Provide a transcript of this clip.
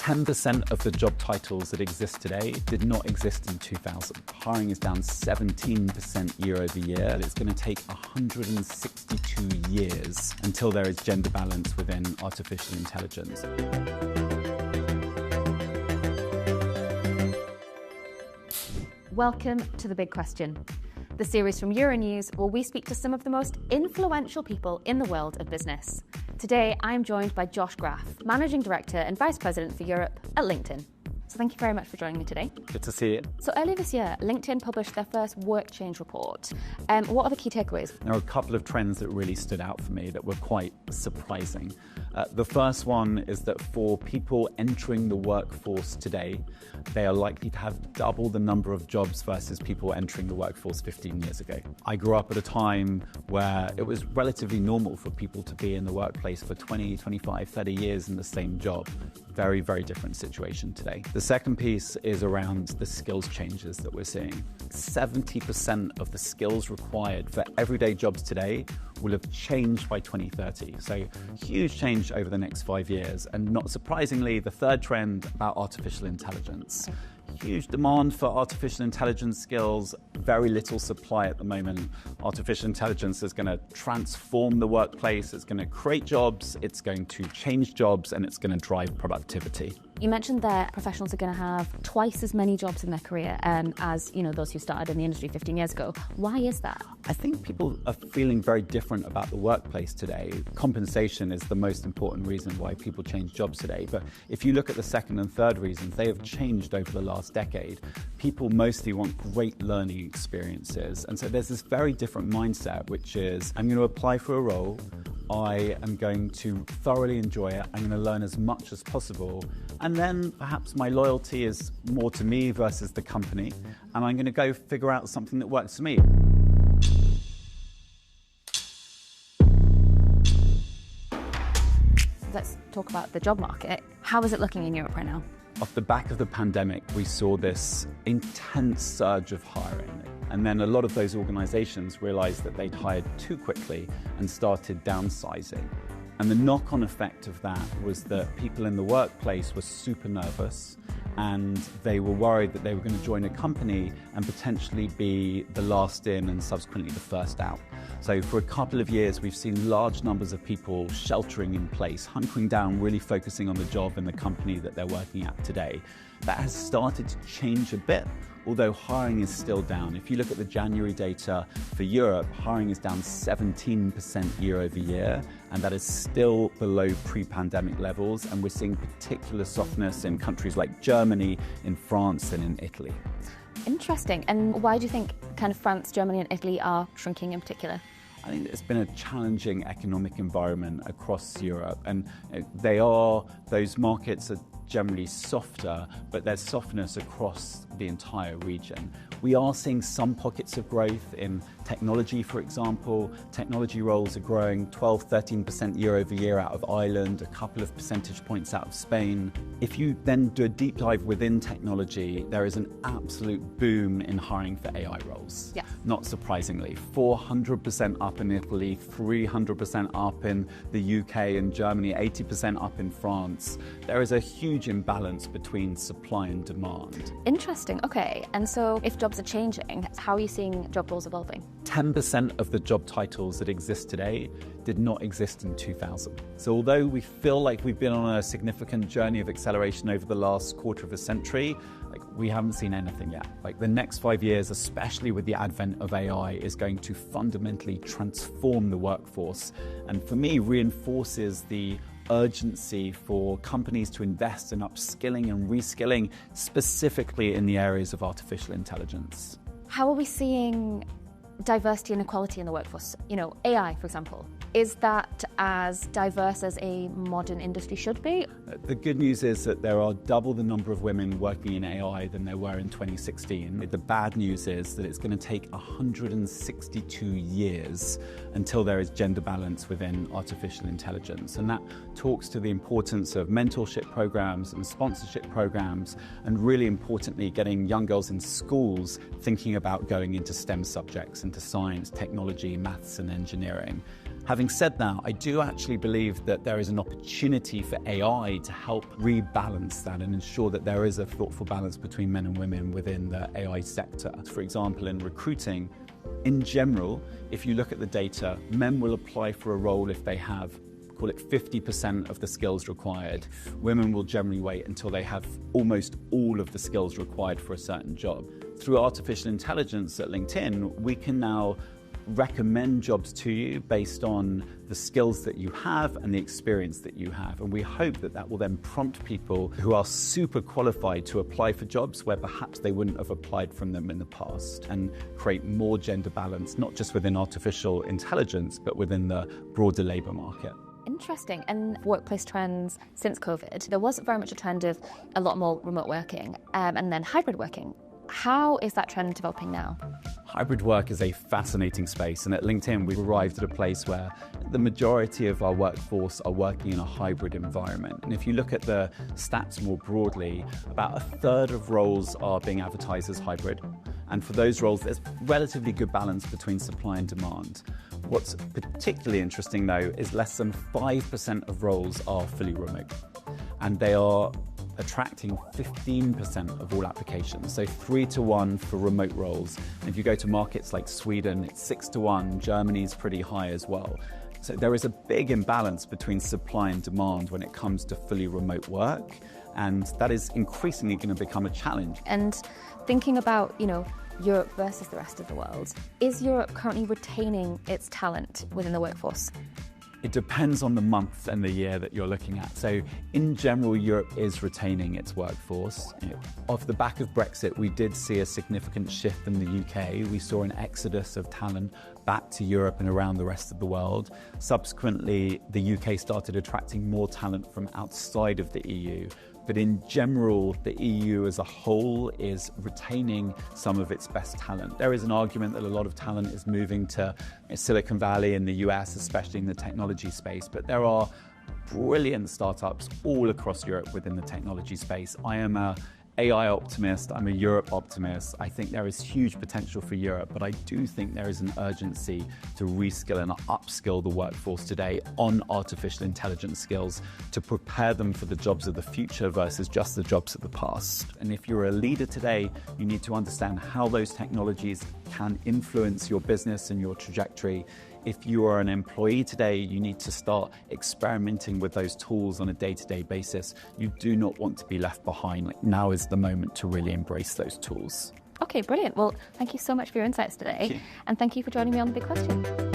10% of the job titles that exist today did not exist in 2000. Hiring is down 17% year over year. It's going to take 162 years until there is gender balance within artificial intelligence. Welcome to The Big Question, the series from Euronews where we speak to some of the most influential people in the world of business. Today, I'm joined by Josh Graf, Managing Director and Vice President for Europe at LinkedIn. So thank you very much for joining me today. Good to see you. So earlier this year, LinkedIn published their first work change report. What are the key takeaways? There are a couple of trends that really stood out for me that were quite surprising. The first one is that for people entering the workforce today, they are likely to have double the number of jobs versus people entering the workforce 15 years ago. I grew up at a time where it was relatively normal for people to be in the workplace for 20, 25, 30 years in the same job. Very, very different situation today. The second piece is around the skills changes that we're seeing. 70% of the skills required for everyday jobs today will have changed by 2030. So huge change over the next 5 years. And not surprisingly, the third trend about artificial intelligence. Huge demand for artificial intelligence skills, very little supply at the moment. Artificial intelligence is going to transform the workplace, it's going to create jobs, it's going to change jobs, and it's going to drive productivity. You mentioned that professionals are going to have twice as many jobs in their career as those who started in the industry 15 years ago. Why is that? I think people are feeling very different about the workplace today. Compensation is the most important reason why people change jobs today. But if you look at the second and third reasons, they have changed over the last decade. People mostly want great learning experiences. And so there's this very different mindset, which is, I'm going to apply for a role, I am going to thoroughly enjoy it, I'm going to learn as much as possible, and then perhaps my loyalty is more to me versus the company, and I'm going to go figure out something that works for me. Let's talk about the job market. How is it looking in Europe right now? Off the back of the pandemic, we saw this intense surge of hiring. And then a lot of those organizations realized that they'd hired too quickly and started downsizing. And the knock-on effect of that was that people in the workplace were super nervous and they were worried that they were going to join a company and potentially be the last in and subsequently the first out. So for a couple of years, we've seen large numbers of people sheltering in place, hunkering down, really focusing on the job in the company that they're working at today. That has started to change a bit, although hiring is still down. If you look at the January data for Europe, hiring is down 17% year over year, and that is still below pre-pandemic levels. And we're seeing particular softness in countries like Germany, in France, and in Italy. Interesting. And why do you think kind of France, Germany, and Italy are shrinking in particular? I think it's been a challenging economic environment across Europe, and those markets are generally softer, but there's softness across the entire region. We are seeing some pockets of growth in technology, for example. Technology roles are growing 12, 13% year over year out of Ireland, a couple of percentage points out of Spain. If you then do a deep dive within technology, there is an absolute boom in hiring for AI roles. Yeah. Not surprisingly, 400% up in Italy, 300% up in the UK and Germany, 80% up in France. There is a huge imbalance between supply and demand. Interesting. Okay. And so if jobs are changing, how are you seeing job roles evolving? 10% of the job titles that exist today did not exist in 2000. So although we feel like we've been on a significant journey of acceleration over the last quarter of a century, we haven't seen anything yet. The next 5 years, especially with the advent of AI, is going to fundamentally transform the workforce. And for me, reinforces the urgency for companies to invest in upskilling and reskilling, specifically in the areas of artificial intelligence. How are we seeing diversity and equality in the workforce? AI, for example. Is that as diverse as a modern industry should be? The good news is that there are double the number of women working in AI than there were in 2016. The bad news is that it's going to take 162 years until there is gender balance within artificial intelligence. And that talks to the importance of mentorship programs and sponsorship programs, and really importantly, getting young girls in schools thinking about going into STEM subjects, into science, technology, maths and engineering. Having said that, I do actually believe that there is an opportunity for AI to help rebalance that and ensure that there is a thoughtful balance between men and women within the AI sector. For example, in recruiting, in general, if you look at the data, men will apply for a role if they have, call it 50% of the skills required. Women will generally wait until they have almost all of the skills required for a certain job. Through artificial intelligence at LinkedIn, we can now recommend jobs to you based on the skills that you have and the experience that you have. And we hope that that will then prompt people who are super qualified to apply for jobs where perhaps they wouldn't have applied from them in the past, and create more gender balance, not just within artificial intelligence, but within the broader labour market. Interesting. And workplace trends since COVID, there was very much a trend of a lot more remote working and then hybrid working. How is that trend developing now? Hybrid work is a fascinating space, and at LinkedIn we've arrived at a place where the majority of our workforce are working in a hybrid environment. And if you look at the stats more broadly, about a third of roles are being advertised as hybrid. And for those roles, there's relatively good balance between supply and demand. What's particularly interesting, though, is less than 5% of roles are fully remote, and they are attracting 15% of all applications, so 3-to-1 for remote roles. And if you go to markets like Sweden, it's 6-to-1, Germany's pretty high as well. So there is a big imbalance between supply and demand when it comes to fully remote work, and that is increasingly going to become a challenge. And thinking about, Europe versus the rest of the world, is Europe currently retaining its talent within the workforce? It depends on the month and the year that you're looking at. So in general, Europe is retaining its workforce. Off the back of Brexit, we did see a significant shift in the UK. We saw an exodus of talent back to Europe and around the rest of the world. Subsequently, the UK started attracting more talent from outside of the EU. But in general, the EU as a whole is retaining some of its best talent. There is an argument that a lot of talent is moving to Silicon Valley in the US, especially in the technology space, but there are brilliant startups all across Europe within the technology space. I am an AI optimist, I'm a Europe optimist. I think there is huge potential for Europe, but I do think there is an urgency to reskill and upskill the workforce today on artificial intelligence skills to prepare them for the jobs of the future versus just the jobs of the past. And if you're a leader today, you need to understand how those technologies can influence your business and your trajectory. If you are an employee today, you need to start experimenting with those tools on a day-to-day basis. You do not want to be left behind. Now is the moment to really embrace those tools. Okay, brilliant. Well, thank you so much for your insights today. And thank you for joining me on The Big Question.